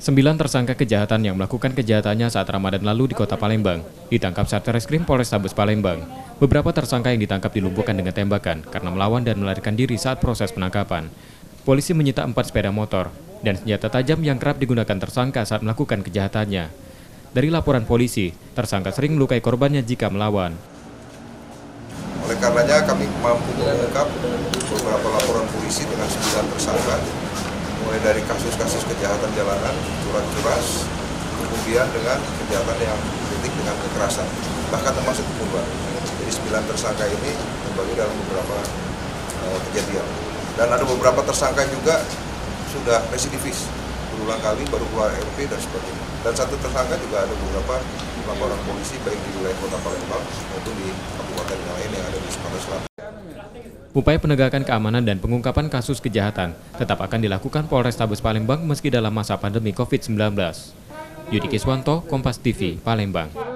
Sembilan tersangka kejahatan yang melakukan kejahatannya saat Ramadan lalu di Kota Palembang ditangkap Satreskrim Polrestabes Palembang. Beberapa tersangka yang ditangkap dilumpuhkan dengan tembakan karena melawan dan melarikan diri saat proses penangkapan. Polisi menyita 4 sepeda motor dan senjata tajam yang kerap digunakan tersangka saat melakukan kejahatannya. Dari laporan polisi, tersangka sering melukai korbannya jika melawan. Oleh karenanya kami mampu mengungkap beberapa laporan polisi dengan 9 tersangka, mulai dari kasus-kasus kejahatan jalanan, curas-curas, kemudian dengan kejahatan yang identik dengan kekerasan, bahkan termasuk pembunuhan. Jadi 9 tersangka ini terbagi dalam beberapa kejadian. Dan ada beberapa tersangka juga sudah residivis, berulang kali baru keluar RP dan sebagainya. Dan satu tersangka juga ada beberapa laporan polisi baik di wilayah Kota Palembang maupun di kabupaten yang lain yang ada di Sumatera Selatan. Upaya penegakan keamanan dan pengungkapan kasus kejahatan tetap akan dilakukan Polrestabes Palembang meski dalam masa pandemi COVID-19. Yudi Kiswanto, Kompas TV, Palembang.